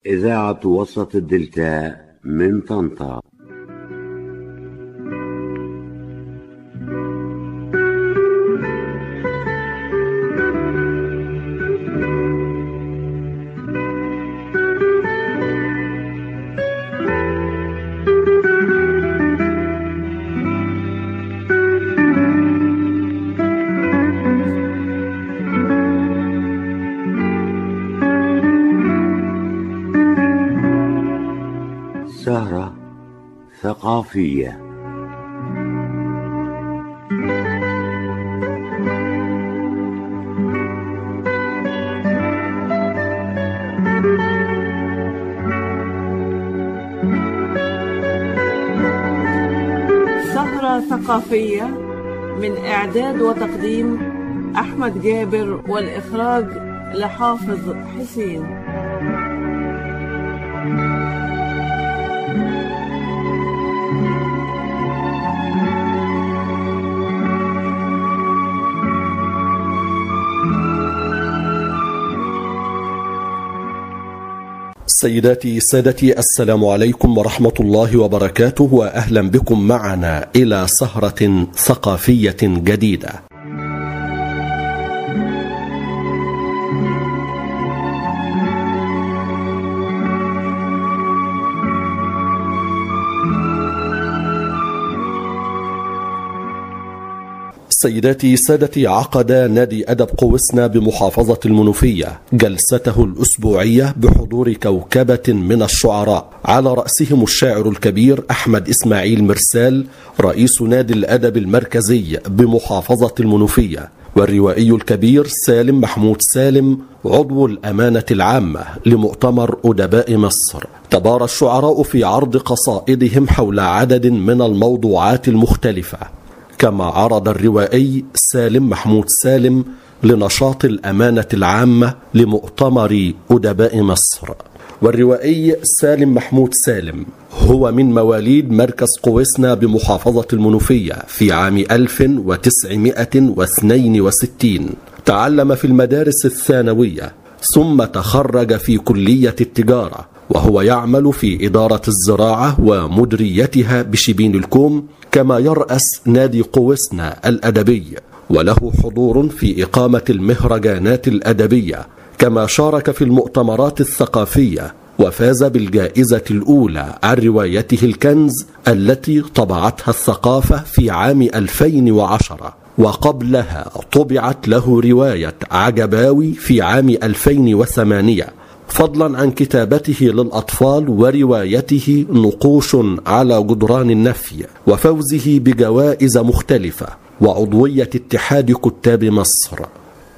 إذاعة وسط الدلتا من طنطا. سهرة ثقافية. سهرة ثقافية من إعداد وتقديم أحمد جابر، والإخراج لحافظ حسين. سيداتي سادتي، السلام عليكم ورحمة الله وبركاته، وأهلا بكم معنا إلى سهرة ثقافية جديدة. سيداتي سادتي، عقد نادي أدب قوسنا بمحافظة المنوفية جلسته الأسبوعية بحضور كوكبة من الشعراء، على رأسهم الشاعر الكبير أحمد إسماعيل مرسال رئيس نادي الأدب المركزي بمحافظة المنوفية، والروائي الكبير سالم محمود سالم عضو الأمانة العامة لمؤتمر أدباء مصر. تبارى الشعراء في عرض قصائدهم حول عدد من الموضوعات المختلفة، كما عرض الروائي سالم محمود سالم لنشاط الأمانة العامة لمؤتمر أدباء مصر. والروائي سالم محمود سالم هو من مواليد مركز قوسنا بمحافظة المنوفية في عام 1962. تعلم في المدارس الثانوية ثم تخرج في كلية التجارة، وهو يعمل في إدارة الزراعة ومديريتها بشبين الكوم، كما يرأس نادي قوسنا الأدبي، وله حضور في إقامة المهرجانات الأدبية، كما شارك في المؤتمرات الثقافية وفاز بالجائزة الأولى عن روايته الكنز التي طبعتها الثقافة في عام 2010، وقبلها طبعت له رواية عجباوي في عام 2008، فضلا عن كتابته للأطفال وروايته نقوش على جدران النفي، وفوزه بجوائز مختلفة، وعضوية اتحاد كتاب مصر.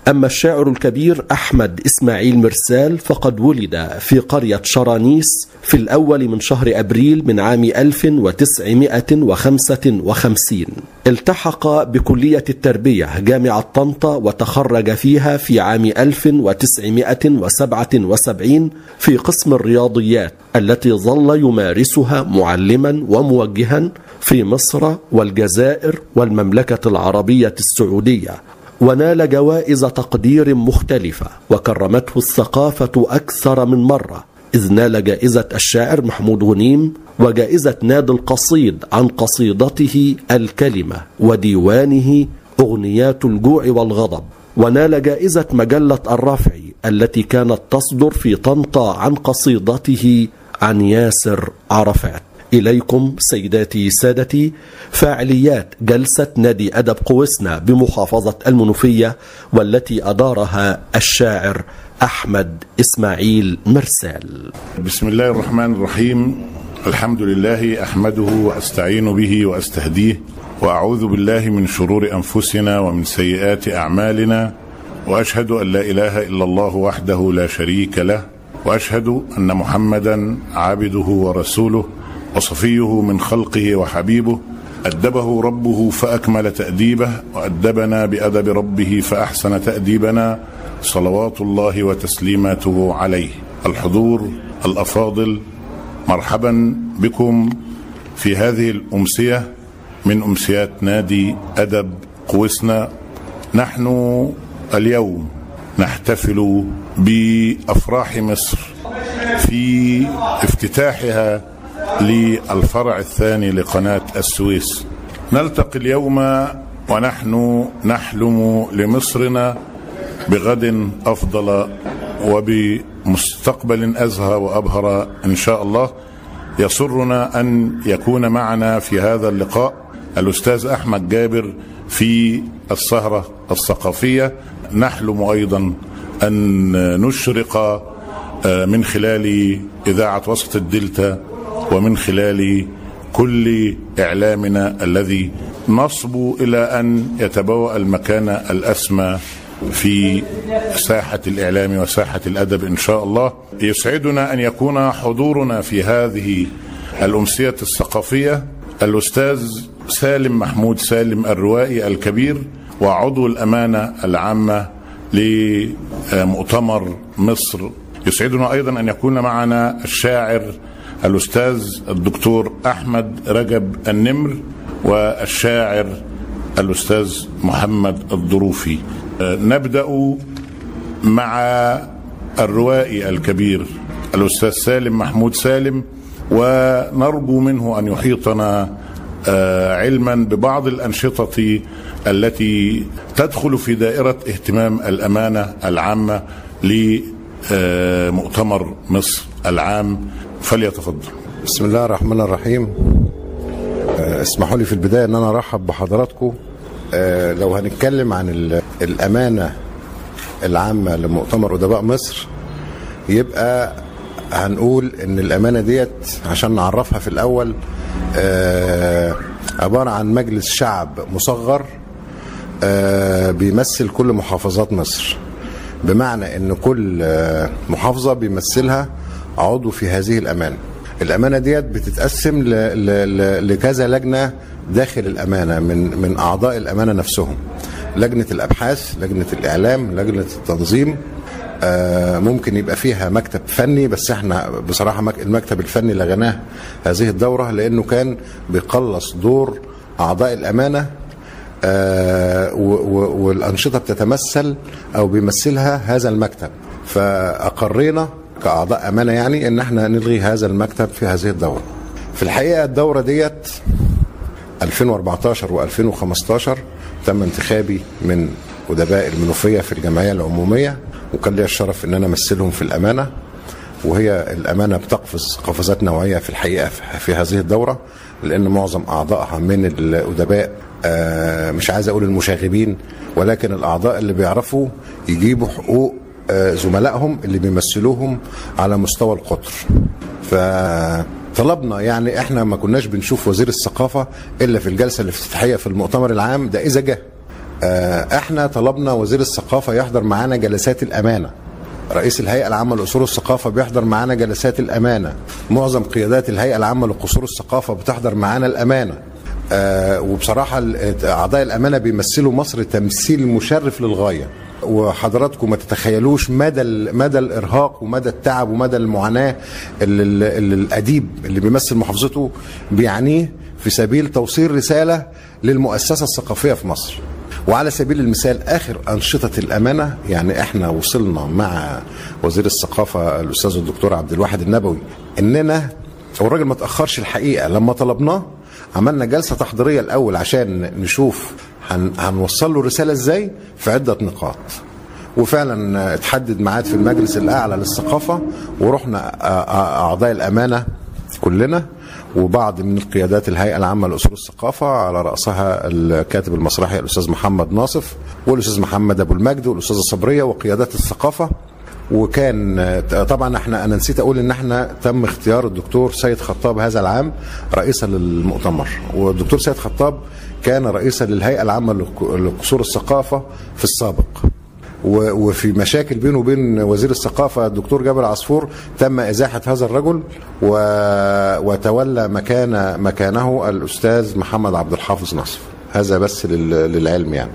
أما الشاعر الكبير أحمد إسماعيل مرسال فقد ولد في قرية شرانيس في الأول من شهر أبريل من عام 1955. التحق بكلية التربية جامعة طنطا وتخرج فيها في عام 1977 في قسم الرياضيات، التي ظل يمارسها معلما وموجها في مصر والجزائر والمملكة العربية السعودية، ونال جوائز تقدير مختلفة، وكرمته الثقافة أكثر من مرة، إذ نال جائزة الشاعر محمود غنيم، وجائزة نادي القصيد عن قصيدته الكلمة، وديوانه أغنيات الجوع والغضب، ونال جائزة مجلة الرافعي التي كانت تصدر في طنطا عن قصيدته عن ياسر عرفات. إليكم سيداتي سادتي فاعليات جلسة نادي أدب قوسنا بمحافظة المنوفية، والتي أدارها الشاعر أحمد إسماعيل مرسال. بسم الله الرحمن الرحيم. الحمد لله أحمده وأستعين به وأستهديه، وأعوذ بالله من شرور أنفسنا ومن سيئات أعمالنا، وأشهد أن لا إله إلا الله وحده لا شريك له، وأشهد أن محمدا عبده ورسوله وصفيه من خلقه وحبيبه، أدبه ربه فأكمل تأديبه، وأدبنا بأدب ربه فأحسن تأديبنا، صلوات الله وتسليماته عليه. الحضور الأفاضل، مرحبا بكم في هذه الأمسية من أمسيات نادي أدب قوسنا. نحن اليوم نحتفل بأفراح مصر في في افتتاحها للفرع الثاني لقناة السويس. نلتقي اليوم ونحن نحلم لمصرنا بغد أفضل وبمستقبل أزهى وأبهر إن شاء الله. يسرنا أن يكون معنا في هذا اللقاء الأستاذ أحمد جابر في السهرة الثقافية. نحلم أيضا أن نشرق من خلال إذاعة وسط الدلتا ومن خلال كل إعلامنا الذي نصبو إلى أن يتبوأ المكان الأسمى في ساحة الإعلام وساحة الأدب إن شاء الله. يسعدنا أن يكون حضورنا في هذه الأمسية الثقافية الأستاذ سالم محمود سالم الروائي الكبير وعضو الأمانة العامة لمؤتمر مصر. يسعدنا أيضا أن يكون معنا الشاعر الأستاذ الدكتور أحمد رجب النمر والشاعر الأستاذ محمد الضروفي. نبدأ مع الروائي الكبير الأستاذ سالم محمود سالم، ونرجو منه أن يحيطنا علما ببعض الأنشطة التي تدخل في دائرة اهتمام الأمانة العامة لمؤتمر مصر العام. فليتفضل. بسم الله الرحمن الرحيم. اسمحوا لي في البداية أن أنا أرحب بحضراتكم. لو هنتكلم عن الأمانة العامة لمؤتمر أدباء مصر، يبقى هنقول إن الأمانة ديت عشان نعرفها في الأول عبارة عن مجلس شعب مصغر بيمثل كل محافظات مصر، بمعنى إن كل محافظة بيمثلها عضو في هذه الأمانة. الأمانة ديت بتتقسم لكذا لجنة داخل الأمانة من أعضاء الأمانة نفسهم: لجنة الأبحاث، لجنة الإعلام، لجنة التنظيم. ممكن يبقى فيها مكتب فني، بس احنا بصراحة المكتب الفني لغناه هذه الدورة لأنه كان بيقلص دور أعضاء الأمانة، والأنشطة بتتمثل أو بيمثلها هذا المكتب. فأقرينا كأعضاء أمانة يعني إن احنا نلغي هذا المكتب في هذه الدورة. في الحقيقة الدورة ديت 2014 و2015 تم انتخابي من أدباء المنوفية في الجمعية العمومية، وكان لي الشرف إن أنا أمثلهم في الأمانة. وهي الأمانة بتقفز قفزات نوعية في الحقيقة في هذه الدورة، لأن معظم أعضائها من الأدباء، مش عايز أقول المشاغبين، ولكن الأعضاء اللي بيعرفوا يجيبوا حقوق زملائهم اللي بيمثلوهم على مستوى القطر. فطلبنا، يعني احنا ما كناش بنشوف وزير الثقافة إلا في الجلسة الافتتاحية في المؤتمر العام ده إذا جه. احنا طلبنا وزير الثقافة يحضر معانا جلسات الأمانة، رئيس الهيئة العامة لأصول الثقافة بيحضر معانا جلسات الأمانة، معظم قيادات الهيئة العامة لقصور الثقافة بتحضر معانا الأمانة. وبصراحة أعضاء الأمانة بيمثلوا مصر تمثيل مشرف للغاية. وحضراتكم ما تتخيلوش مدى الإرهاق ومدى التعب ومدى المعاناة اللي الأديب اللي بيمثل محافظته بيعنيه في سبيل توصيل رسالة للمؤسسة الثقافية في مصر. وعلى سبيل المثال آخر أنشطة الأمانة، يعني احنا وصلنا مع وزير الثقافة الأستاذ الدكتور عبد الواحد النبوي إننا، والراجل ما تأخرش الحقيقة، لما طلبناه عملنا جلسة تحضيرية الأول عشان نشوف هنوصل له رسالة ازاي في عدة نقاط. وفعلا اتحدد ميعاد في المجلس الأعلى للثقافة، ورحنا أعضاء الأمانة كلنا وبعض من القيادات الهيئة العامة لأصول الثقافة، على رأسها الكاتب المسرحي الأستاذ محمد ناصف والأستاذ محمد أبو المجد والأستاذ الصبرية وقيادات الثقافة. وكان طبعا انا نسيت اقول ان احنا تم اختيار الدكتور سيد خطاب هذا العام رئيسا للمؤتمر، والدكتور سيد خطاب كان رئيسا للهيئة العامة لقصور الثقافة في السابق. وفي مشاكل بينه وبين وزير الثقافة الدكتور جابر عصفور تم إزاحة هذا الرجل، وتولى مكانه الأستاذ محمد عبد الحافظ نصف. هذا بس للعلم. يعني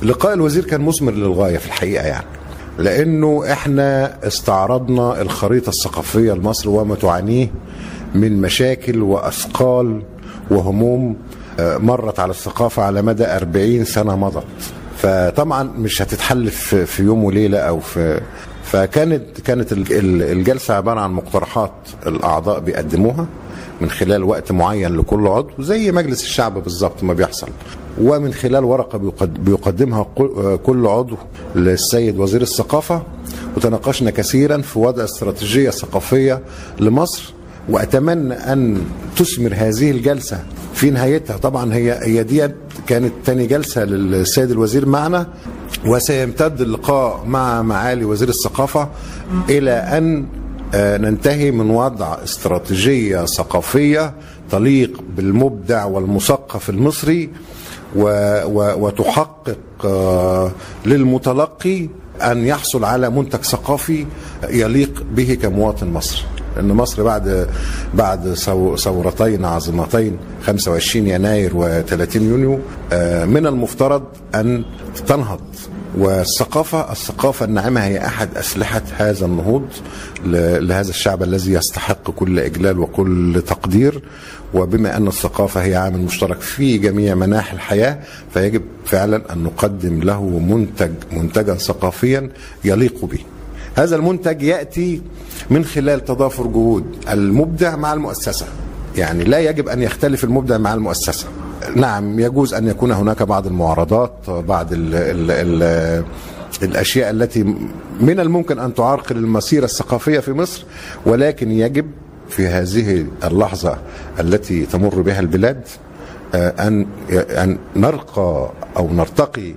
لقاء الوزير كان مثمر للغاية في الحقيقة، يعني لأنه احنا استعرضنا الخريطة الثقافية لمصر وما تعانيه من مشاكل وأثقال وهموم مرت على الثقافة على مدى 40 سنة مضت. فطبعا مش هتتحل في يوم وليلة أو فكانت الجلسة عبارة عن مقترحات الأعضاء بيقدموها من خلال وقت معين لكل عضو، زي مجلس الشعب بالظبط ما بيحصل، ومن خلال ورقة بيقدمها كل عضو للسيد وزير الثقافة. وتناقشنا كثيرا في وضع استراتيجية ثقافية لمصر، وأتمنى أن تثمر هذه الجلسة في نهايتها. طبعا هي دي كانت تاني جلسة للسيد الوزير معنا، وسيمتد اللقاء مع معالي وزير الثقافة إلى أن ننتهي من وضع استراتيجية ثقافية تليق بالمبدع والمثقف المصري، وتحقق للمتلقي أن يحصل على منتج ثقافي يليق به كمواطن مصري. لأن مصر بعد ثورتين عظيمتين 25 يناير و30 يونيو من المفترض أن تنهض، والثقافة الناعمة هي أحد أسلحة هذا النهوض لهذا الشعب الذي يستحق كل إجلال وكل تقدير. وبما أن الثقافة هي عامل مشترك في جميع مناحي الحياة، فيجب فعلا أن نقدم له منتجا ثقافيا يليق به. هذا المنتج يأتي من خلال تضافر جهود المبدع مع المؤسسة، يعني لا يجب أن يختلف المبدع مع المؤسسة. نعم، يجوز أن يكون هناك بعض المعارضات، بعض الأشياء التي من الممكن أن تعرقل المسيرة الثقافية في مصر، ولكن يجب في هذه اللحظة التي تمر بها البلاد أن نرقى أو نرتقي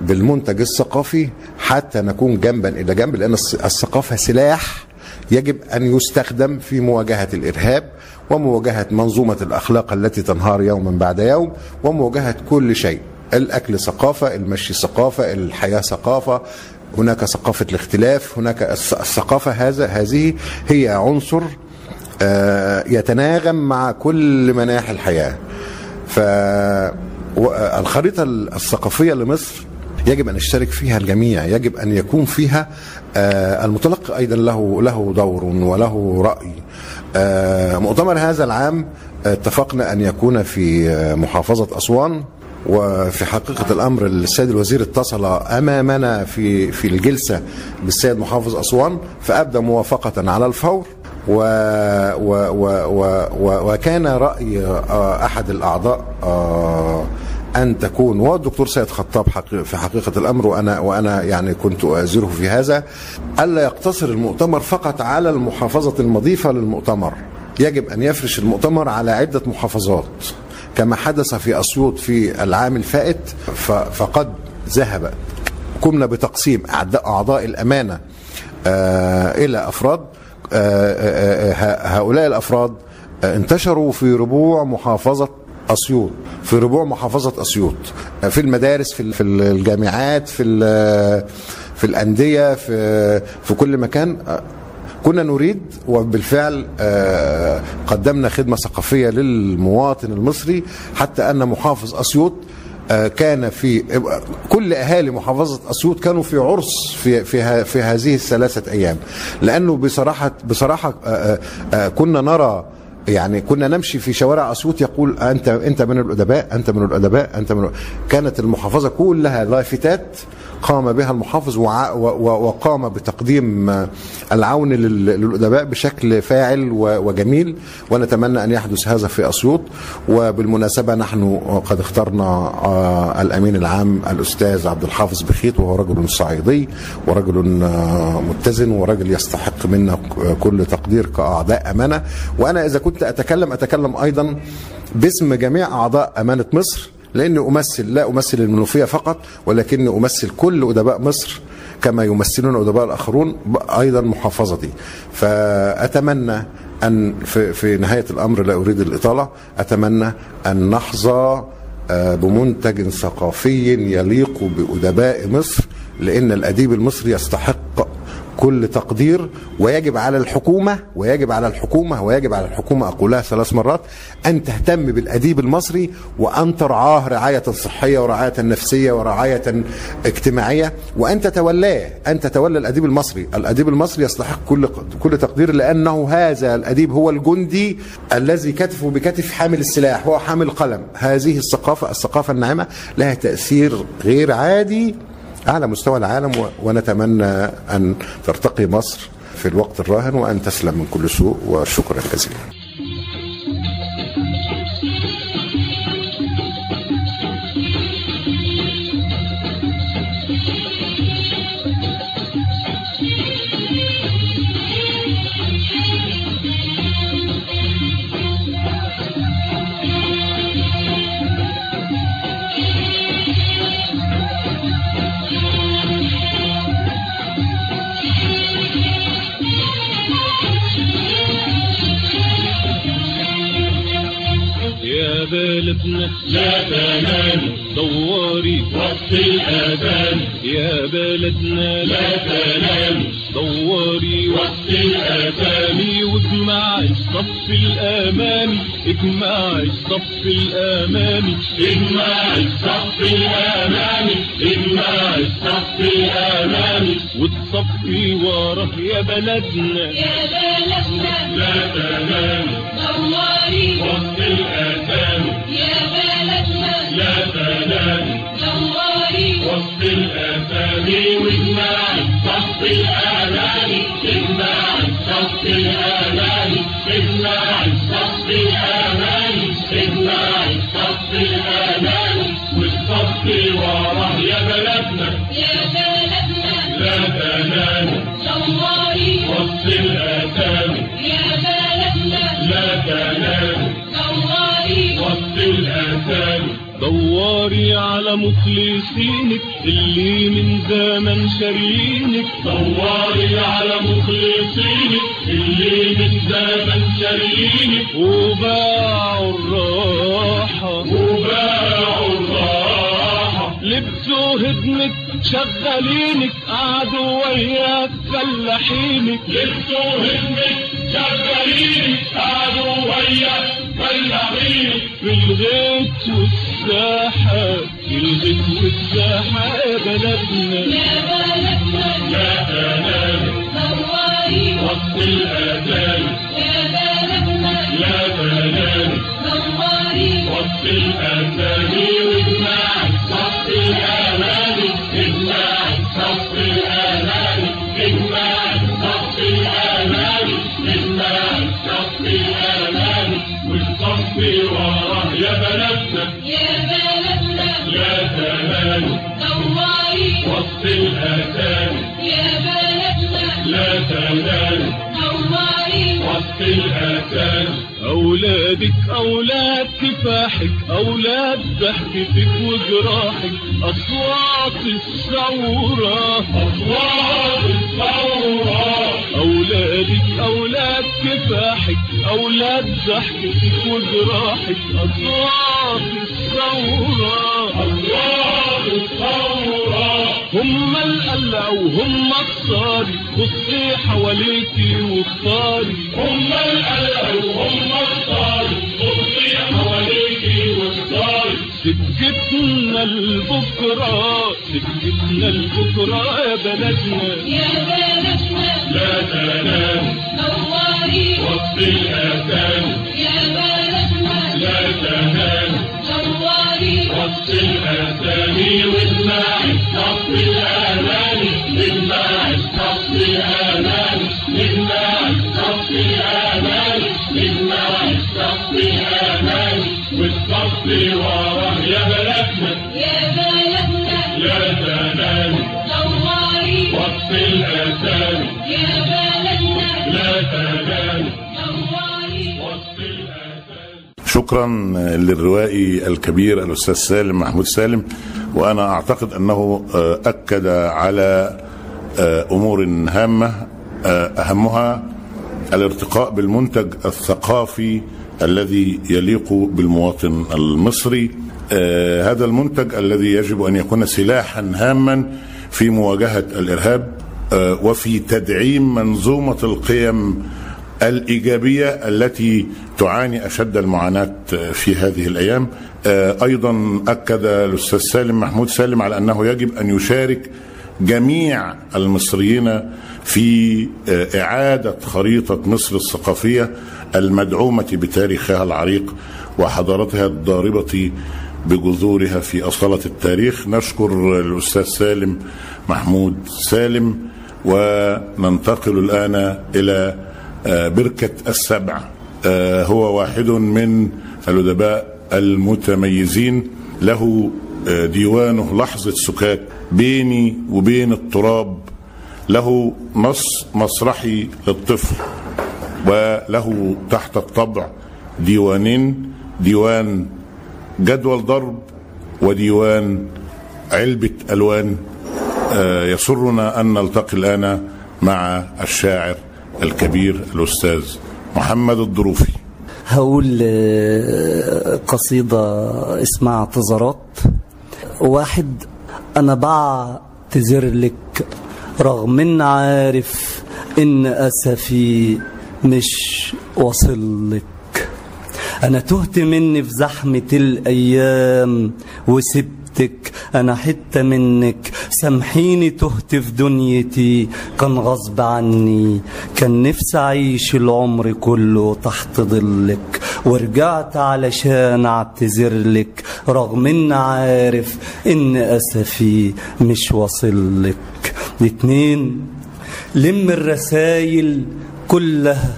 بالمنتج الثقافي حتى نكون جنبا إلى جنب، لأن الثقافة سلاح يجب أن يستخدم في مواجهة الإرهاب ومواجهة منظومة الأخلاق التي تنهار يوما بعد يوم، ومواجهة كل شيء. الأكل ثقافة، المشي ثقافة، الحياة ثقافة، هناك ثقافة الاختلاف، هناك الثقافة. هذه هي عنصر يتناغم مع كل مناحي الحياة. فالخريطة الثقافية لمصر يجب أن يشترك فيها الجميع، يجب أن يكون فيها المتلقي أيضا له دور وله رأي. مؤتمر هذا العام اتفقنا أن يكون في محافظة أسوان، وفي حقيقة الأمر السيد الوزير اتصل أمامنا في الجلسة بالسيد محافظ أسوان، فأبدى موافقة على الفور. وكان رأي أحد الأعضاء أن تكون، والدكتور سيد خطاب في حقيقة الأمر، وأنا يعني كنت أزيره في هذا، ألا يقتصر المؤتمر فقط على المحافظة المضيفة للمؤتمر، يجب أن يفرش المؤتمر على عدة محافظات كما حدث في أسيوط في العام الفائت. فقد قمنا بتقسيم أعضاء الأمانة إلى أفراد. هؤلاء الأفراد انتشروا في ربوع محافظة أسيوط، في المدارس، في الجامعات، في الأندية، في كل مكان. كنا نريد وبالفعل قدمنا خدمة ثقافية للمواطن المصري، حتى أن محافظ أسيوط كان في كل أهالي محافظة أسيوط كانوا في عرس في هذه الثلاثة أيام، لأنه بصراحة كنا نرى، يعني كنا نمشي في شوارع أسيوط يقول أنت من الأدباء، أنت من الأدباء، أنت من. كانت المحافظة كلها لافتات قام بها المحافظ، وقام بتقديم العون للأدباء بشكل فاعل وجميل، ونتمنى أن يحدث هذا في أسيوط. وبالمناسبة نحن قد اخترنا الأمين العام الأستاذ عبد الحافظ بخيت، وهو رجل صعيدي ورجل متزن ورجل يستحق منا كل تقدير كأعضاء أمانة. وأنا إذا كنت أتكلم أيضا باسم جميع أعضاء أمانة مصر، لأني لا أمثل المنوفية فقط، ولكني أمثل كل أدباء مصر كما يمثلون أدباء الآخرون أيضا محافظتي. فأتمنى أن في نهاية الأمر، لا أريد الإطالة، أتمنى أن نحظى بمنتج ثقافي يليق بأدباء مصر، لأن الأديب المصري يستحق كل تقدير. ويجب على الحكومة أقولها 3 مرات أن تهتم بالأديب المصري، وأن ترعاه رعاية صحية ورعاية نفسية ورعاية اجتماعية، وأن تتولى الأديب المصري. الأديب المصري يستحق كل تقدير، لأنه هذا الأديب هو الجندي الذي كتفه بكتف حامل السلاح، هو حامل القلم. هذه الثقافة الناعمة لها تأثير غير عادي أعلى مستوى العالم، ونتمنى أن ترتقي مصر في الوقت الراهن وأن تسلم من كل سوء. وشكرا جزيلا. بلدنا لا تنام دواري وقت الأذان، يا بلدنا لا تنام دواري وقت الأذان، واجمع الصف الأمامي، اجمع الصف الأمامي، اجمع الصف الأمامي، اجمع الصف الأمامي، والصف وراه يا بلدنا، يا بلدنا لا تنام دواري وقت الأذان، يا بلدنا لا تنام دواري وسط الأسامي، واجمع الصف الأمامي، اجمع الصف الأمامي، اجمع الصف الأمامي، اجمع الصف الأمامي، والصف وراه يا بلدنا، يا بلدنا لا تنام دواري وسط الأسامي، يا بلدنا لا تنام دواري وسط الأسامي، دواري على مخلصينك اللي من زمن شارينك، دواري على مخلصينك اللي من زمن شارينك، وباعوا الراحة، وباعوا الراحة، لبسوا هدمك شغالينك، قعدوا وياك فلاحينك، لبسوا هدمك شغالينك، قعدوا وياك فلاحينك، في الغيط والساحة، في الغيط والساحة يا بلدنا، يا بلدنا لا تنام دواري وقت الأذان، يا بلدنا لا تنام دواري وقت الأذان، واجمع الصف الأمامي، اجمع الصف الأمامي، اجمع الصف الأمامي، اجمع الصف الأمامي، والصف وراه يا بلدنا، يا بلدنا لا تنام دواري وسط الأذان، يا بلدنا لا تنام دواري وسط الأذان، أولادك أولاد كفاحك، أولاد ضحكتك وجراحك، أصوات الثورة، أصوات الثورة، أولادك أولاد كفاحك، أولاد ضحكتك وجراحك، أصوات الثورة، أصوات الثورة، هم القلع وهم الصاري، بصي حواليكي واختاري، هم القلع وهم الصاري، بصي حواليكي واختاري، سكتنا لبكرة، سكتنا لبكرة يا بلدنا، يا بلدنا لا تنام دواري وسط الأذان، يا بلدنا لا تنام دواري وسط الأذان، واجمع الصف الأمامي، اجمع الصف الأمامي، اجمع الصف الأمامي، اجمع الصف الأمامي، والصف وراه يا بلدنا، يا بلدنا لا تنام دواري وسط الأذان، يا بلدنا لا تنام دواري وسط الأذان. شكرا للروائي الكبير الأستاذ سالم محمود سالم، وأنا أعتقد أنه أكد على أمور هامة، أهمها الارتقاء بالمنتج الثقافي الذي يليق بالمواطن المصري، هذا المنتج الذي يجب أن يكون سلاحا هاما في مواجهة الإرهاب وفي تدعيم منظومة القيم الإيجابية التي تعاني أشد المعاناة في هذه الأيام. أيضا أكد الأستاذ سالم محمود سالم على أنه يجب أن يشارك جميع المصريين في إعادة خريطة مصر الثقافية المدعومة بتاريخها العريق وحضارتها الضاربة بجذورها في أصالة التاريخ. نشكر الأستاذ سالم محمود سالم، وننتقل الآن إلى بركة السبع. هو واحد من الأدباء المتميزين، له ديوانه لحظة سكات، بيني وبين التراب، له نص مسرحي للطفل، وله تحت الطبع ديوانين، ديوان جدول ضرب وديوان علبة ألوان. يسرنا أن نلتقي الآن مع الشاعر الكبير الأستاذ محمد الضروفي. هقول قصيدة اسمها اعتذارات. واحد: أنا بعتذر لك رغم إن عارف إن أسفي مش واصل لك. أنا تهت مني في زحمة الأيام وسبتك، أنا حتة منك، سامحيني تهت في دنيتي، كان غصب عني، كان نفسي أعيش العمر كله تحت ظلك، ورجعت علشان أعتذر لك رغم إن عارف إن أسفي مش واصل لك. 2: لم الرسايل كلها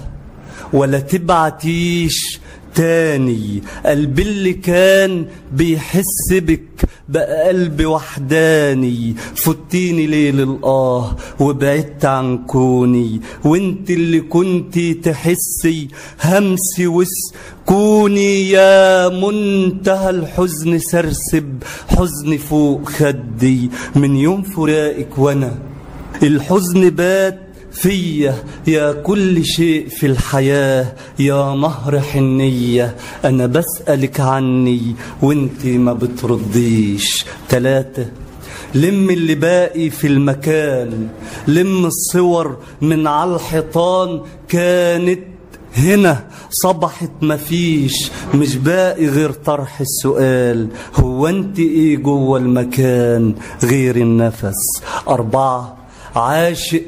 ولا تبعتيش تاني، قلبي اللي كان بيحس بك بقى قلبي وحداني، فتيني ليل الآه وبعدت عن كوني، وانت اللي كنتي تحسي همسي وسكوني، يا منتهى الحزن سرسب حزني فوق خدي، من يوم فراقك وانا الحزن بات فيا، يا كل شيء في الحياة، يا نهر حنية، أنا بسألك عني وانتي ما بترديش. 3: لم اللي باقي في المكان، لم الصور من على الحيطان، كانت هنا صبحت مفيش، مش باقي غير طرح السؤال، هو انت ايه جوه المكان غير النفس. 4: عاشق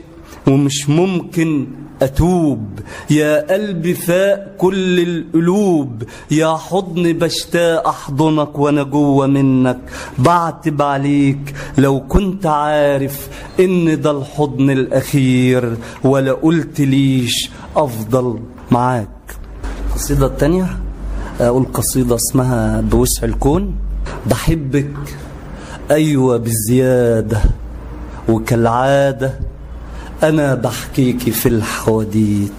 ومش ممكن أتوب، يا قلبي فاق كل القلوب، يا حضن بشتاق أحضنك وأنا جوه منك، بعتب عليك لو كنت عارف إن ده الحضن الأخير، ولا قلت ليش أفضل معاك. القصيدة التانية أقول قصيدة اسمها بوسع الكون. بحبك أيوة بزيادة، وكالعادة أنا بحكيكي في الحواديت،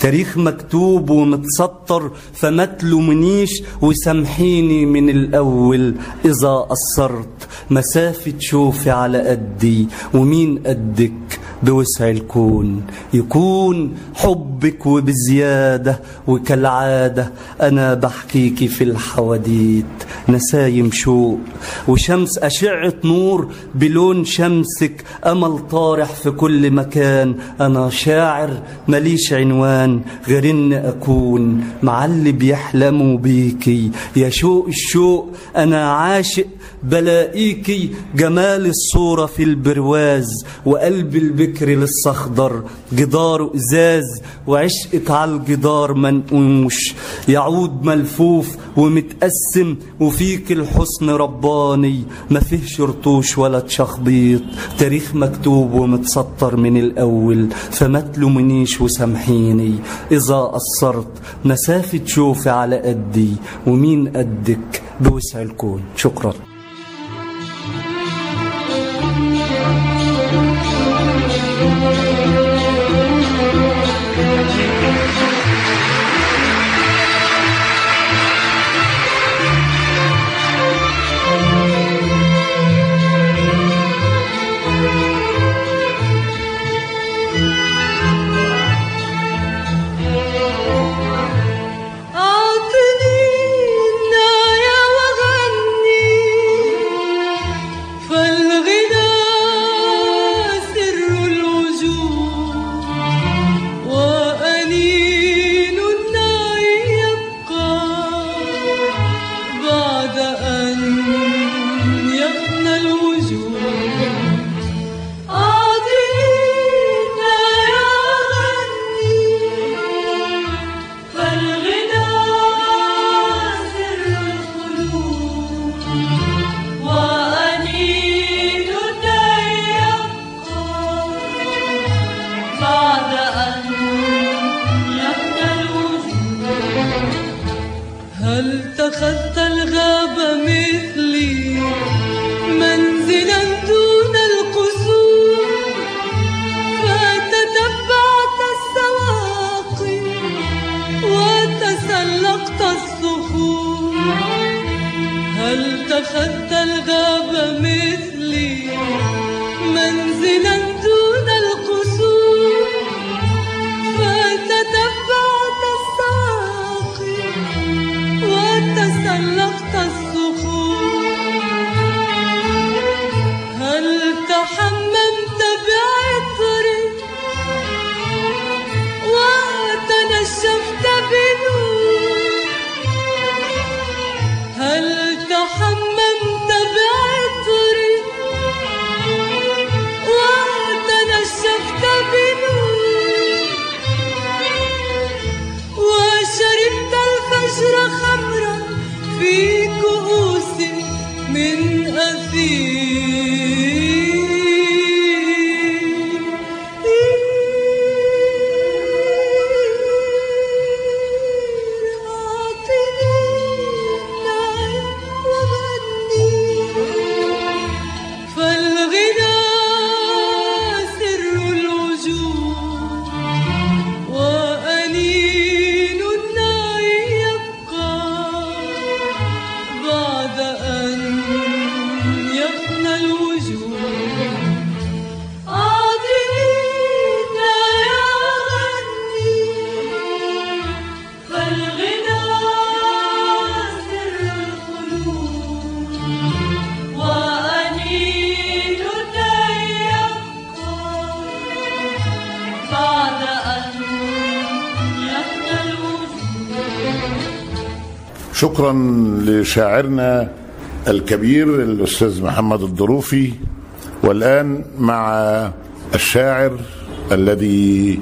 تاريخ مكتوب ومتسطر، فما تلومنيش وسامحيني من الأول إذا قصرت، مسافة شوفي على قدي ومين قدك بوسع الكون، يكون حبك وبزيادة، وكالعادة أنا بحكيكي في الحواديت، نسايم شوق وشمس أشعة نور بلون شمسك، أمل طارح في كل مكان، أنا شاعر مليش عنوان غير إن أكون مع اللي بيحلموا بيكي، يا شوق الشوق أنا عاشق بلاقيكي، جمال الصورة في البرواز، وقلب البكر لسه أخضر جداره إزاز، وعشقك على الجدار منقوش يعود ملفوف ومتقسم، وفيك الحسن رباني ما فيهش رطوش ولا تشخبيط، تاريخ مكتوب ومتسطر من الأول، فما تلومنيش وسامحيني إذا قصرت، مسافة شوفي على قدي ومين قدك بوسع الكون. شكرا. أعطني النار وغني اتخذت الغابة مثلي منزلا دون القصور فتتبعت السواقي وتسلقت الصخور هل اتخذت الغابة مثلي منزلا دون القصور فتتبعت السواقي وتسلقت الصخور هل تحممت بعطري وتنشفت بنور هل تحممت بعطري وتنشفت بنور وشربت الفجر خمرا في كؤوس من أثير أعطني النعيم وغني فالغنى سر الوجود وأنين النعي يبقى بعد أن يفنى الوجود أعطني النعي وغني فالغنى سر الخلود وأنين النعي يبقى بعد أن يفنى الوجود. شكرا لشاعرنا الكبير الأستاذ محمد الضروفي. والآن مع الشاعر الذي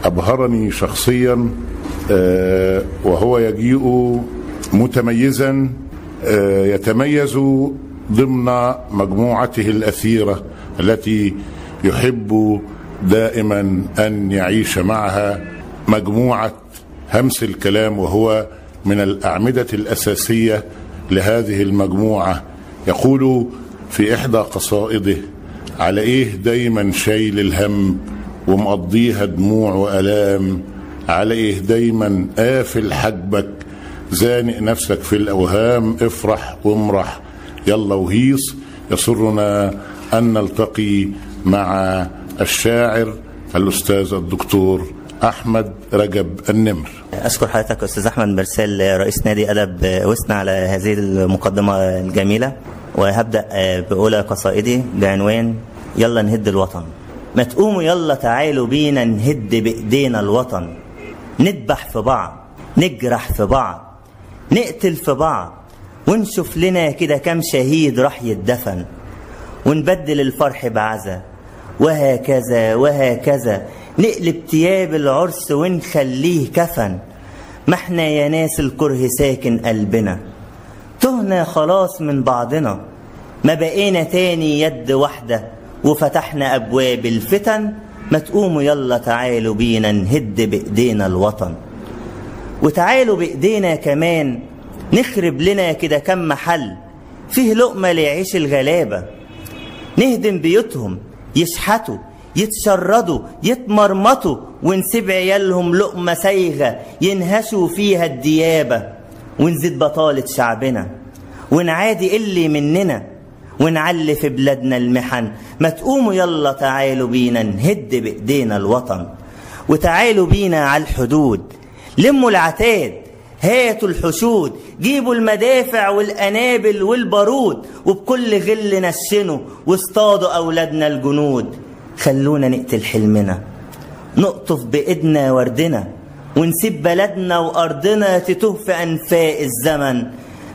أبهرني شخصيا وهو يجيء متميزا يتميز ضمن مجموعته الأثيرة التي يحب دائما أن يعيش معها، مجموعة همس الكلام، وهو من الأعمدة الأساسية لهذه المجموعة. يقول في إحدى قصائده: على إيه دايما شايل الهم ومقضيها دموع وألام، على إيه دايما قافل حجبك زانق نفسك في الأوهام، افرح وامرح يلا وهيص. يسرنا أن نلتقي مع الشاعر الأستاذ الدكتور أحمد رجب النمر. أشكر حضرتك أستاذ أحمد مرسال رئيس نادي أدب وسنا على هذه المقدمة الجميلة. وهبدأ بأولى قصائدي بعنوان يلا نهد الوطن. ما تقوموا يلا تعالوا بينا نهد بإيدينا الوطن، نذبح في بعض، نجرح في بعض، نقتل في بعض، ونشوف لنا كده كم شهيد راح يتدفن، ونبدل الفرح بعزا، وهكذا وهكذا نقلب تياب العرس ونخليه كفن. ما احنا يا ناس الكره ساكن قلبنا، تهنا خلاص من بعضنا، ما بقينا تاني يد واحدة وفتحنا أبواب الفتن. ما تقوموا يلا تعالوا بينا نهد بإيدينا الوطن، وتعالوا بإيدينا كمان نخرب لنا كده كم محل فيه لقمة ليعيش الغلابة، نهدم بيوتهم يشحتوا يتشردوا يتمرمطوا، ونسيب عيالهم لقمة سايغة ينهشوا فيها الديابة، ونزيد بطالة شعبنا ونعادي اللي مننا، ونعلي في بلادنا المحن. ما تقوموا يلا تعالوا بينا نهد بإيدينا الوطن، وتعالوا بينا على الحدود، لموا العتاد هاتوا الحشود، جيبوا المدافع والأنابل والبارود، وبكل غل نشنوا واصطادوا أولادنا الجنود. خلونا نقتل حلمنا، نقطف بإيدنا وردنا، ونسيب بلدنا وأرضنا تتوه في أنفاق الزمن.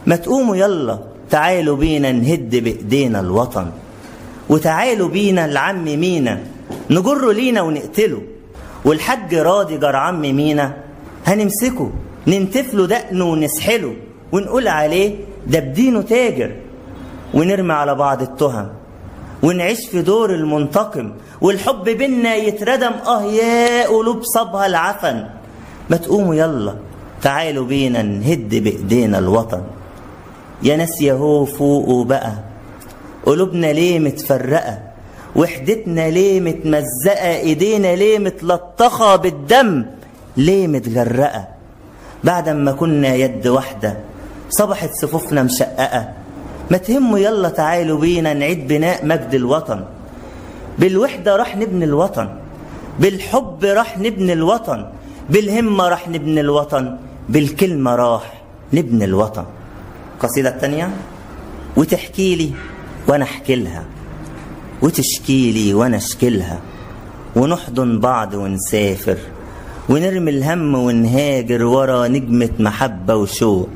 ما تقوموا يلا تعالوا بينا نهد بإيدينا الوطن، وتعالوا بينا العم مينا نجره لينا ونقتله، والحج راضي جر عم مينا هنمسكه ننتفله دقنه ونسحله، ونقول عليه ده بدينه تاجر، ونرمي على بعض التهم، ونعيش في دور المنتقم، والحب بينا يتردم يا قلوب صبها العفن. ما تقوموا يلا تعالوا بينا نهد بإيدينا الوطن. يا ناس ياهو فوقوا بقى، قلوبنا ليه متفرقة، وحدتنا ليه متمزقة، ايدينا ليه متلطخة بالدم، ليه متغرقة، بعد ما كنا يد واحدة صبحت صفوفنا مشققة. ما تهموا يلا تعالوا بينا نعيد بناء مجد الوطن، بالوحدة راح نبني الوطن، بالحب راح نبني الوطن، بالهمة راح نبني الوطن، بالكلمة راح نبني الوطن. القصيدة التانية: وتحكي لي وانا احكي لها، وتشكي لي وانا اشكي لها، ونحضن بعض ونسافر، ونرمي الهم ونهاجر ورا نجمة محبة وشوق،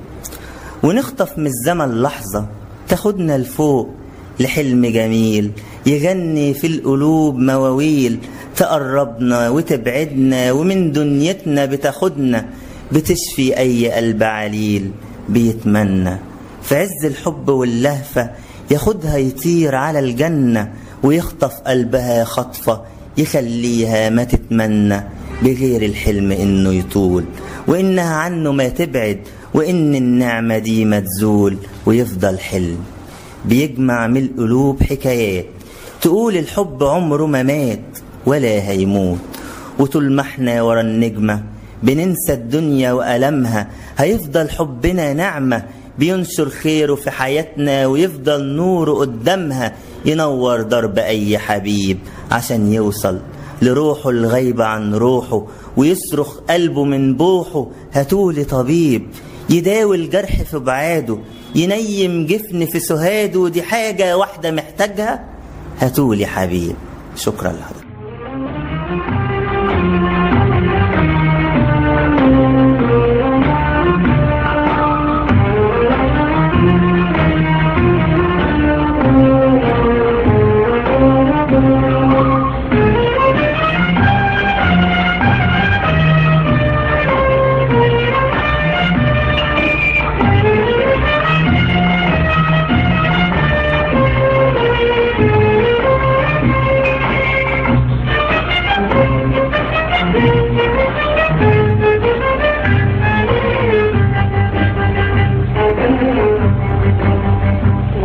ونخطف من الزمن لحظة تاخدنا لفوق لحلم جميل يغني في القلوب مواويل، تقربنا وتبعدنا ومن دنيتنا بتاخدنا، بتشفي أي قلب عليل بيتمنى في عز الحب واللهفة، ياخدها يطير على الجنة، ويخطف قلبها خطفة يخليها ما تتمنى بغير الحلم إنه يطول، وإنها عنه ما تبعد، وإن النعمة دي ما تزول، ويفضل حلم بيجمع من القلوب حكايات تقول الحب عمره ما مات ولا هيموت. وطول ما احنا ورا النجمة بننسى الدنيا وألمها، هيفضل حبنا نعمة بينشر خيره في حياتنا، ويفضل نوره قدامها ينور درب أي حبيب عشان يوصل لروحه الغيبة عن روحه، ويصرخ قلبه من بوحه هاتولي طبيب يداوي الجرح في بعاده، ينيم جفن في سهاده، دي حاجة واحدة محتاجها هاتولي حبيب. شكرا لحضرتك.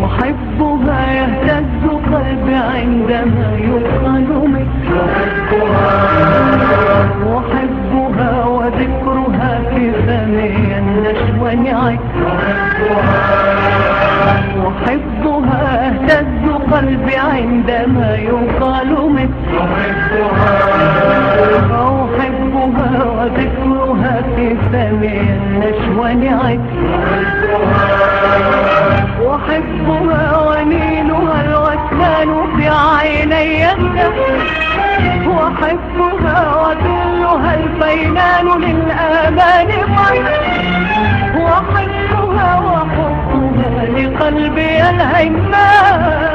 أحبها اهتز قلبي عندما يقال مثل أحبها وذكرها في فمي النشوى أحبها ونيلها الوسلان في عيني وأحبها وذلها البينان للآمان وأحبها وحبها لقلبي الهيمان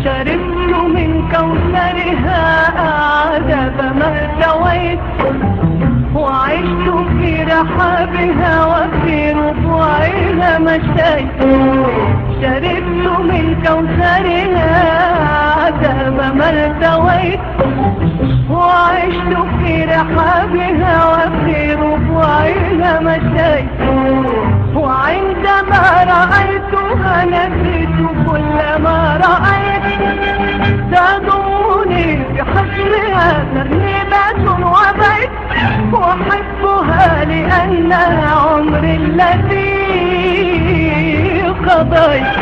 شربت من كوثرها أعذب ما ارتويت وعشت في رحابها وفي ربوعها مشيت شربت من كوثرها أعذب ما ارتويت وعشت في رحابها وفي ربوعها مشيت وعندما رأيتها نسيت كل ما رأيت تضمني بحجرها ترنيمة وبيت وأحبها لأنها عمري الذي قضيت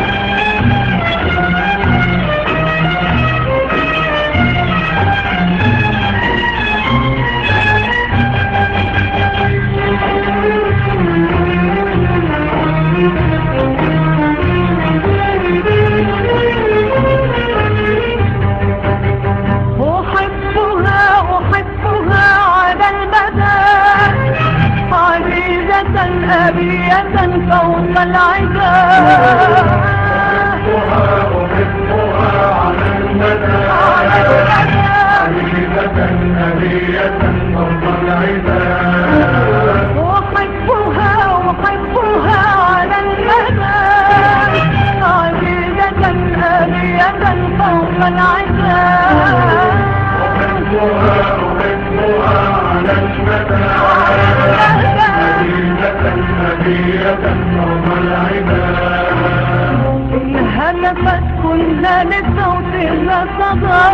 أبية فوق العذاب أحبها على المدى أبية فوق العذاب هلفت كل لصوتها صدى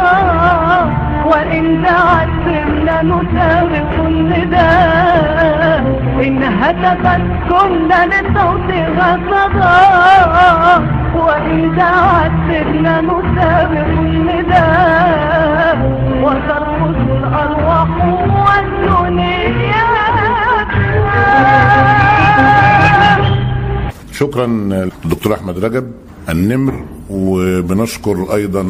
وإن دعت سرنا نسابق النداء إن هتفت كل لصوتها صدى وإن دعت سرنا نسابق النداء وترقص الأرواح والدنيا. شكرا دكتور احمد رجب النمر. وبنشكر ايضا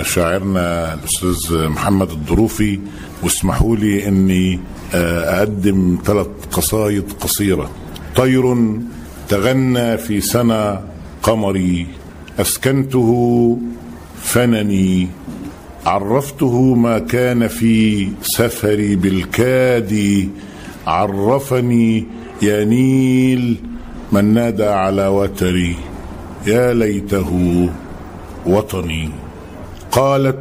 شاعرنا الاستاذ محمد الضروفي. واسمحوا لي اني اقدم 3 قصايد قصيره. طير تغنى في سنة قمري اسكنته فنني عرفته ما كان في سفري بالكاد عرفني يا نيل من نادى على وتري يا ليته وطني. قالت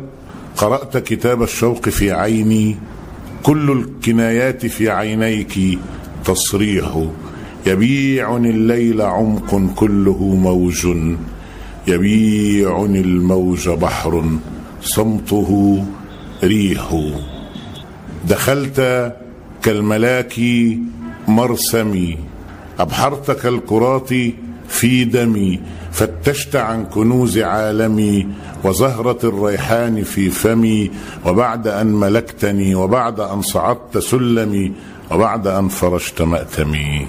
قرأت كتاب الشوق في عيني كل الكنايات في عينيك تصريح يبيعني الليل عمق كله موج يبيعني الموج بحر صمته ريح. دخلت كالملاك مرسمي أبحرت كالكرات في دمي فتشت عن كنوز عالمي وزهرة الريحان في فمي وبعد أن ملكتني وبعد أن صعدت سلمي وبعد أن فرشت مأتمي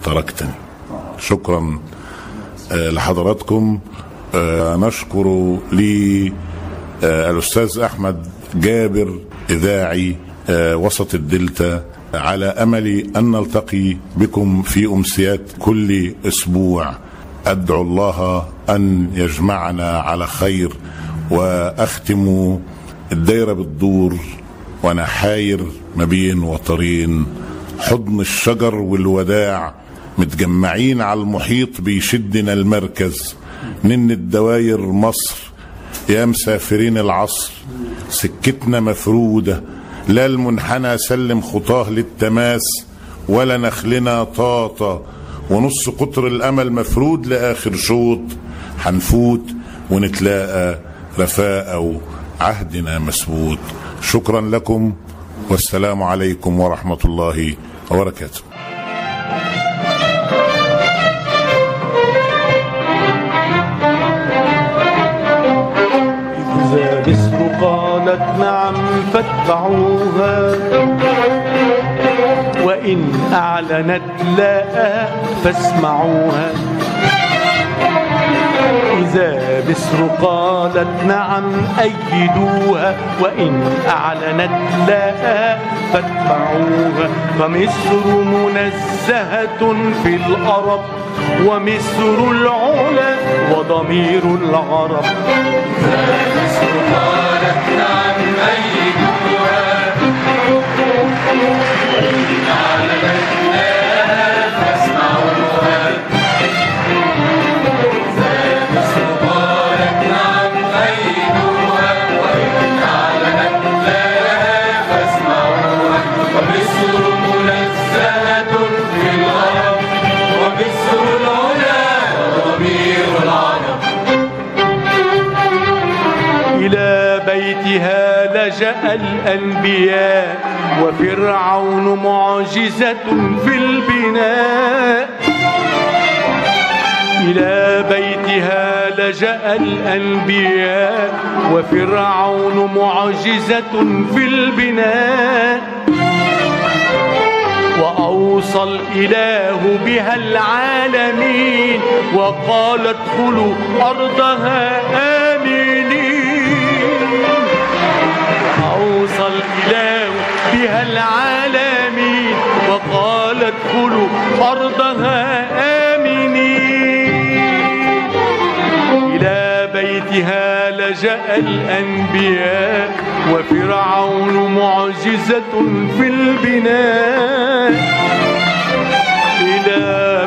تركتني. شكرا لحضراتكم. نشكر للأستاذ أحمد جابر إذاعي وسط الدلتا على أمل أن نلتقي بكم في أمسيات كل أسبوع. أدعو الله أن يجمعنا على خير. وأختم الدايرة بالدور وأنا حاير ما بين وترين حضن الشجر والوداع متجمعين على المحيط بيشدنا المركز نن الدواير مصر يا مسافرين العصر سكتنا مفرودة لا المنحنى سلم خطاه للتماس ولا نخلنا طاطا ونص قطر الأمل مفرود لآخر شوط حنفوت ونتلاقى رفاقة وعهدنا مسبوط. شكرا لكم والسلام عليكم ورحمة الله وبركاته. إذا بسر قالت نعم فاتبعوها وإن أعلنت لا فاسمعوها. إذا بسر قالت نعم أيدوها وإن أعلنت لا فاتبعوها. فمصر منزهة في الأرب ومصر العلا وضمير العرب. إذا بسر قالت نعم أيدوها وإن أعلنت لا فاسمعوها. إلى بيتها لجأ الأنبياء وفرعون معجزة في البناء. إلى بيتها لجأ الأنبياء وفرعون معجزة في البناء. وأوصى الإله بها العالمين وقال ادخلوا أرضها آمنين. وأوصى الإله بها العالمين وقال ادخلوا أرضها آمنين. إلى بيتها لجأ الأنبياء وفرعون معجزة في البناء. إلى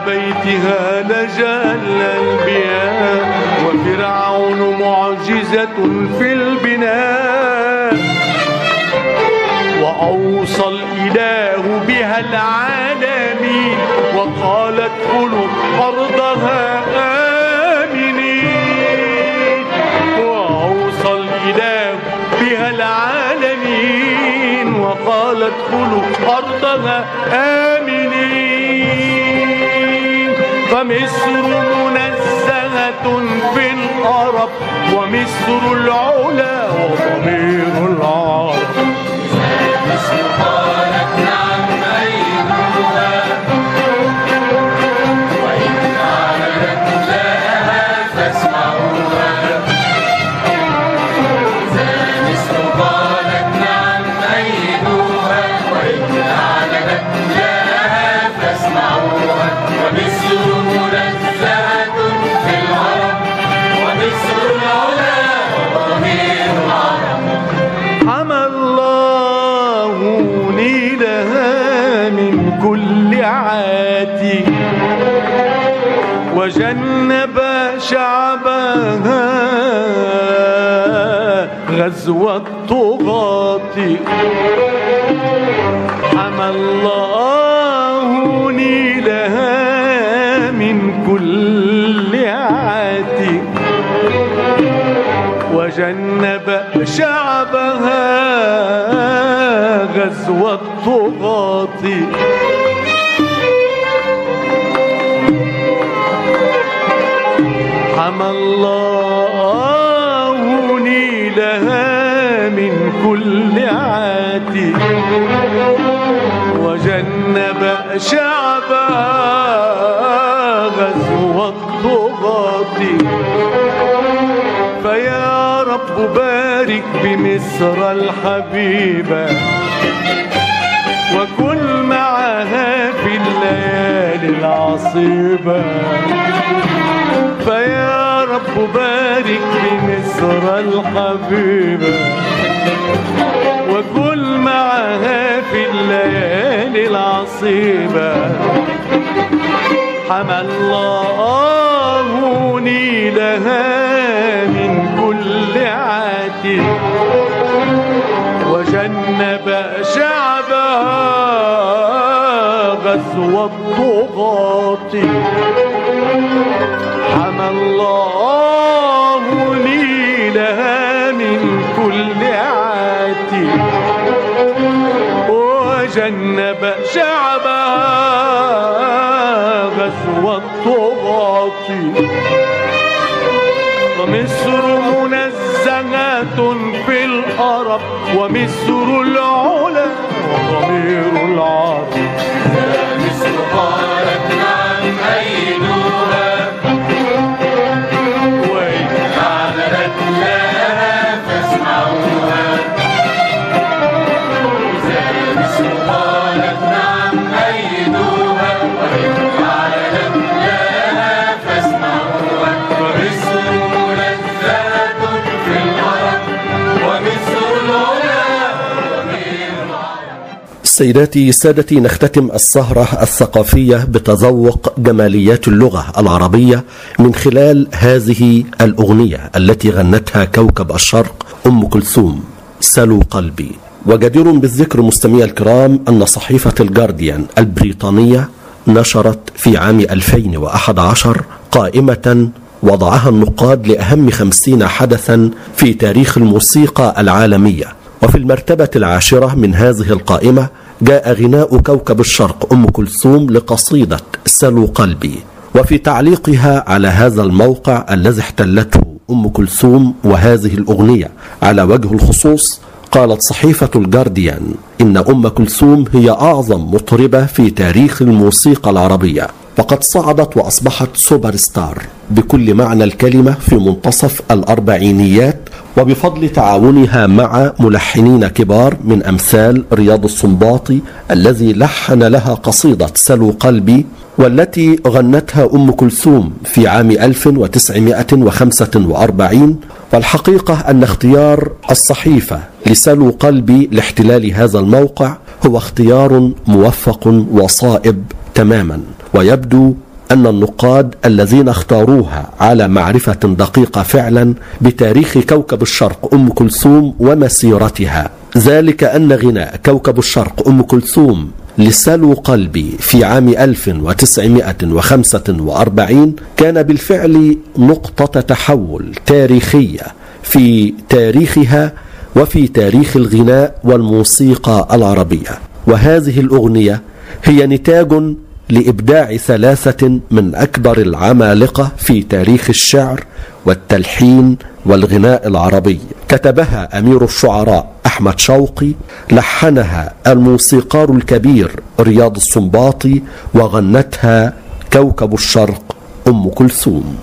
بيتها لجأ الأنبياء وفرعون معجزة معجزة في البناء، وأوصى الإله بها العالمين وقال ادخلوا أرضها آمنين. وأوصى الإله بها العالمين وقال ادخلوا أرضها آمنين. فمصر منزهة في العرب ومصر العلا وضمير العرب. قالت نعم أيها وإن أعلنت لها فاسمعوها. إذا مصر قالت نعم أيها وإن أعلنت لها فاسمعوها. ومصر منزهة في العرب ومصر العلا وضمير العرب. حمى الله نيلها من كل عاتي وجنب شعبها غزو الطغاة. حمى الله نيلها من كل عاتي وجنب شعبها غزو الطغاة. حمى الله نيلها من كل عاتي وجنب شعبها غزو الطغاة. فيا رب بارك بمصر الحبيبة وكن معها في الليالي العصيبة. فيا رب بارك بمصر الحبيبة وكن معها في الليالي العصيبة. حمى الله نيلها من كل عاتي وجنب شعبها غزو الطغاة. حمى الله نيلها من كل عاتي وجنب شعبها غزو الطغاة. ومصر منزهة في العرب ومصر العلا وضمير العرب. مصر قالت نعم أيها وإن أعلنت لها فاسمعوها. إذا مصر قالت نعم أيها وإن أعلنت لها فاسمعوها. ومصر منزهة في العرب ومصر العلا وضمير العرب. سيداتي سادتي، نختتم السهرة الثقافية بتذوق جماليات اللغة العربية من خلال هذه الأغنية التي غنتها كوكب الشرق أم كلثوم، سلوا قلبي. وجدير بالذكر مستمعي الكرام أن صحيفة الجارديان البريطانية نشرت في عام 2011 قائمة وضعها النقاد لأهم 50 حدثا في تاريخ الموسيقى العالمية. وفي المرتبة 10 من هذه القائمة جاء غناء كوكب الشرق أم كلثوم لقصيدة سلوا قلبي. وفي تعليقها على هذا الموقع الذي احتلته أم كلثوم وهذه الأغنية على وجه الخصوص، قالت صحيفة الجارديان إن أم كلثوم هي أعظم مطربة في تاريخ الموسيقى العربية، وقد صعدت وأصبحت سوبر ستار بكل معنى الكلمة في منتصف الأربعينيات، وبفضل تعاونها مع ملحنين كبار من أمثال رياض السنباطي الذي لحن لها قصيدة سلوا قلبي، والتي غنتها أم كلثوم في عام 1945. والحقيقة أن اختيار الصحيفة لسلوا قلبي لاحتلال هذا الموقع هو اختيار موفق وصائب تماما، ويبدو أن النقاد الذين اختاروها على معرفة دقيقة فعلا بتاريخ كوكب الشرق أم كلثوم ومسيرتها، ذلك أن غناء كوكب الشرق أم كلثوم لسلو قلبي في عام 1945 كان بالفعل نقطة تحول تاريخية في تاريخها وفي تاريخ الغناء والموسيقى العربية. وهذه الأغنية هي نتاج لإبداع ثلاثة من أكبر العمالقة في تاريخ الشعر والتلحين والغناء العربي، كتبها أمير الشعراء أحمد شوقي، لحنها الموسيقار الكبير رياض السنباطي، وغنتها كوكب الشرق أم كلثوم.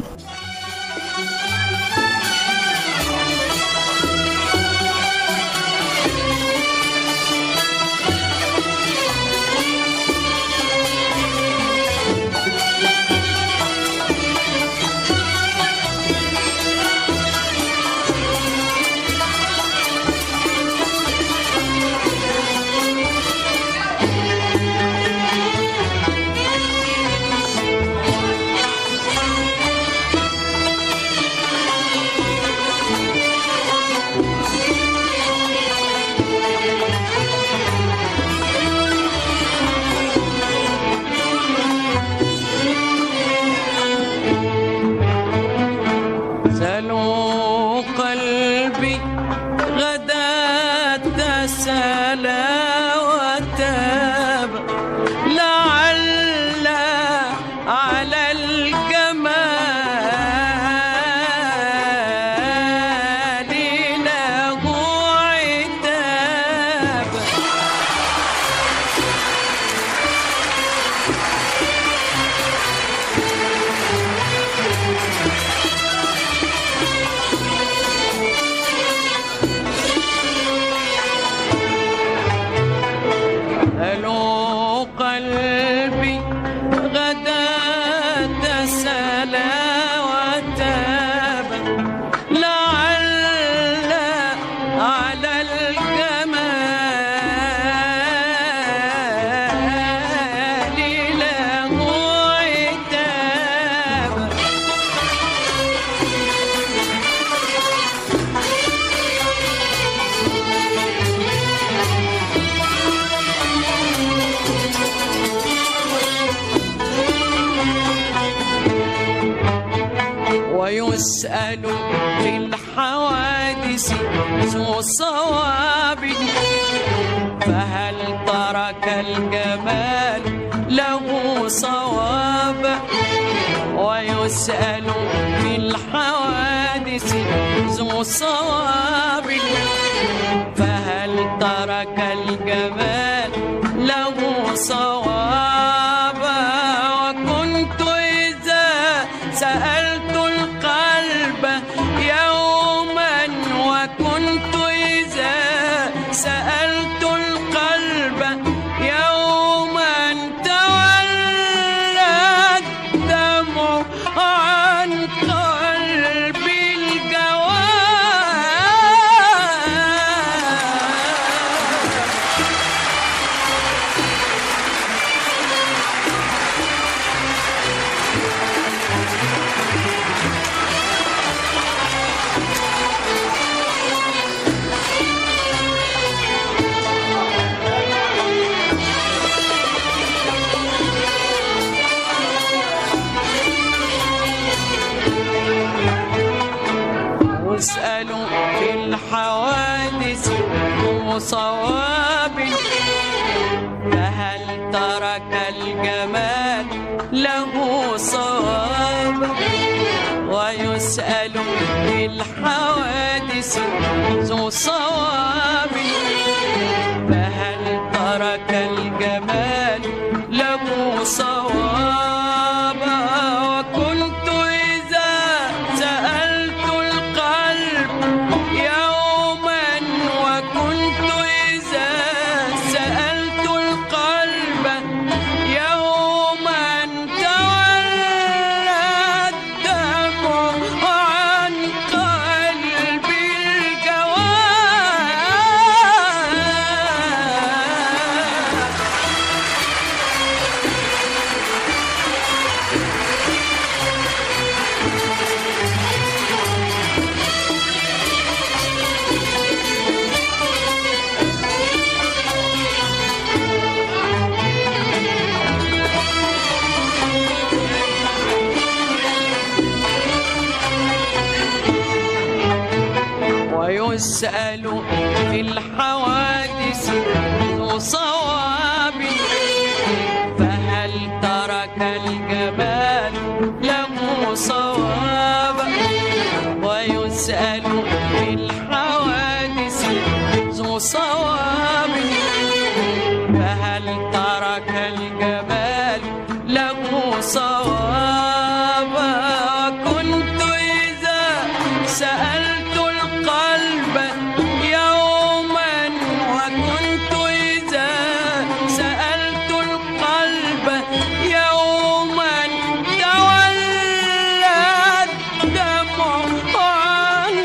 ويسأل في الحوادث ذو صواب، فهل ترك الجمال له صواب؟ ويسأل في الحوادث ذو صواب، فهل ترك الجمال له صواب؟ وكنت إذا سألت القلب يوما، وكنت إذا سألت القلب يوما تولى الدمع عن قلبي الجواب. واسألوا في الحوادث ذو صواب، فهل ترك الجمال له صواب؟ ويسأل في الحوادث ذو صواب، فهل ترك الجمال له صواب؟ وكنت إذا سألت القلب يوما، وكنت إذا سألت القلب يوما تولى الدمع عن قلبي الجواب. ويسأل في الحوادث ذو صواب، فهل ترك الجمال له صواب؟ ويسأل في الحوادث ذو صواب، فهل ترك الجمال له صواب؟ كنت إذا سألت القلب يوما، وكنت إذا سألت القلب يوما تولى الدمع عن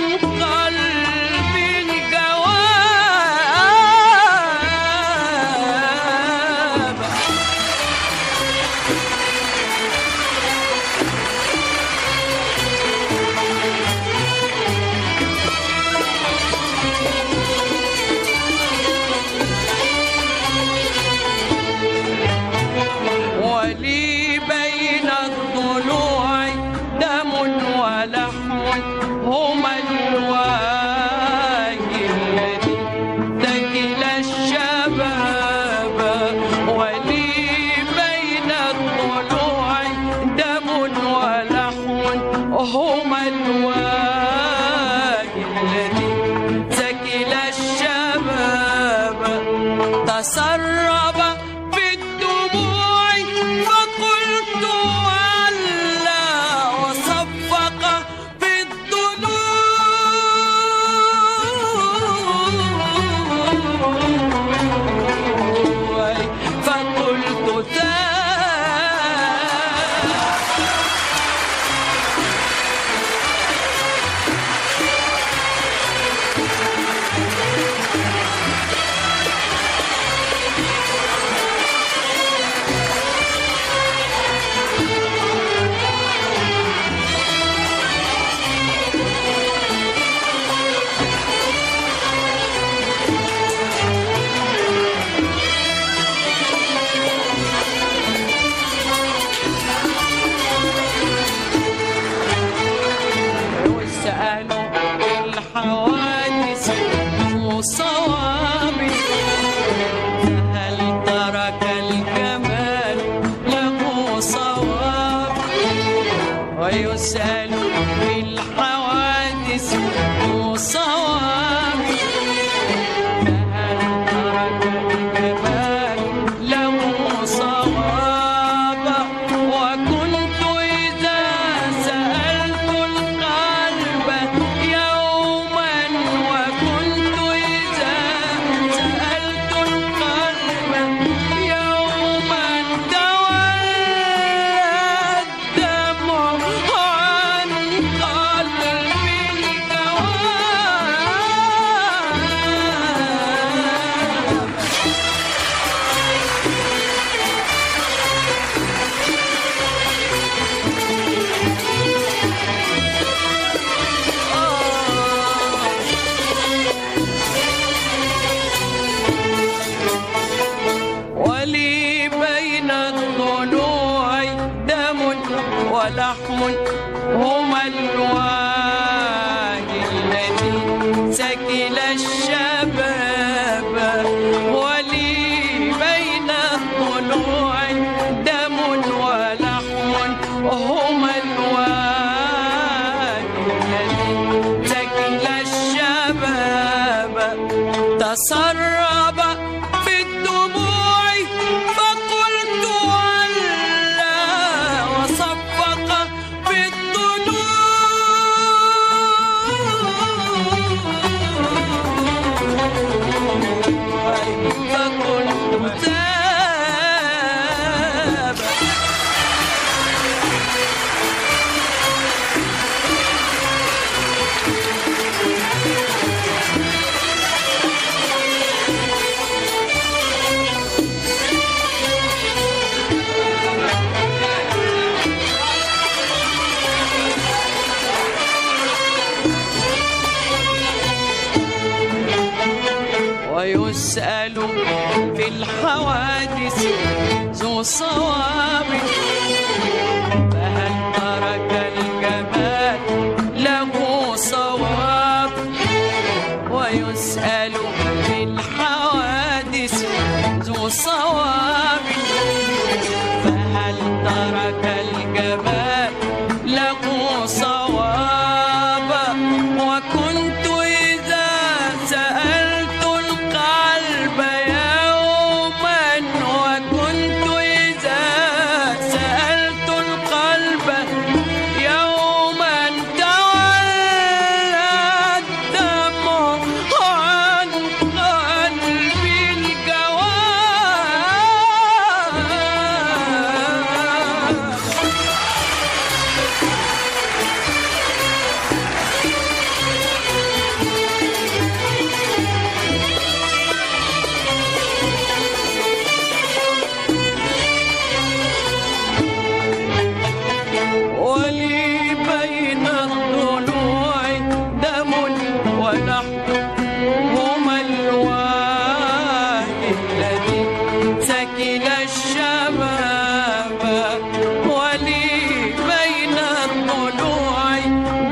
قلبي الجواب. ولي بين الضلوع دم ولحم، هما الواجي الذي تكل الشباب. ولي بين الضلوع دم ولحم، هما الواجي الذي تكل الشباب. تسرب بالدموع فقلت ولا، وصفق بالضلوع فقلت وسأل الحوادث ذو صواب، هل ترك الجمال له صواب؟ ويسأل في الحوادث ذو صواب، هل ترك الجمال له صواب؟ وكنت إذا سألت القلب يوما، وكنت إذا سألت القلب يوما تولى الدمع عن قلبي الجواب. ولي بين الضلوع دم ولحم، هما الواجي الذي سكل الشباب. ولي بين الضلوع دم ولحم، هما الواجي الذي سكل الشباب. تسرب في الدموع فقلت ولا، وصفق في الضلوع فقلت تاب. ويسأل في الحوادث ذو صواب، فهل ترك الجمال له صواب؟ في الحوادث ذو صواب، فهل ترك الجمال له صوابا؟ وكنت إذا سألت القلب يوما، وكنت إذا سألت القلب يوما تولى الدمع عن قلبي الجواب. ولي بين الضلوع دم ولحم، هما الوادي الذي سكن الشباب. ولي بين الضلوع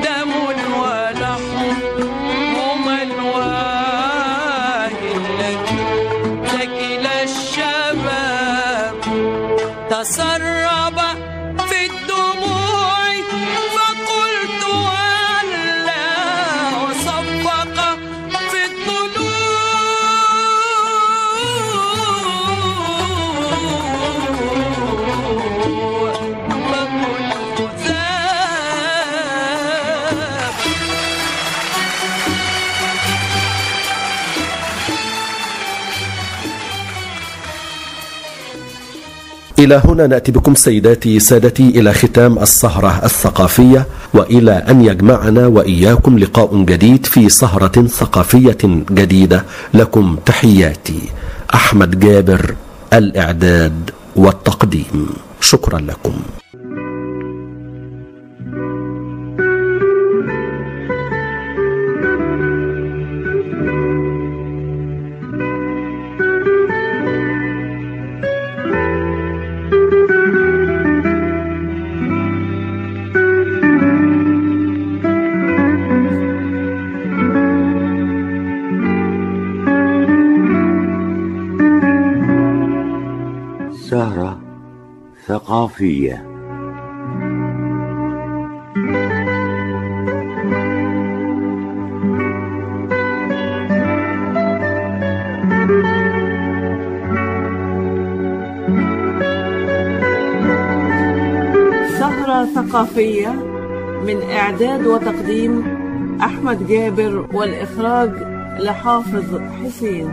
دم ولحم، هما الوادي الذي سكن الشباب. تسرب في الدموع فقلت ولا، وصفق في الطلوع فقلت ذاب. إلى هنا نأتي بكم سيداتي سادتي إلى ختام السهرة الثقافية، وإلى أن يجمعنا وإياكم لقاء جديد في سهرة ثقافية جديدة. لكم تحياتي أحمد جابر، الإعداد والتقديم. شكرا لكم. سهرة ثقافية. سهرة ثقافية من إعداد وتقديم أحمد جابر، والإخراج لحافظ حسين.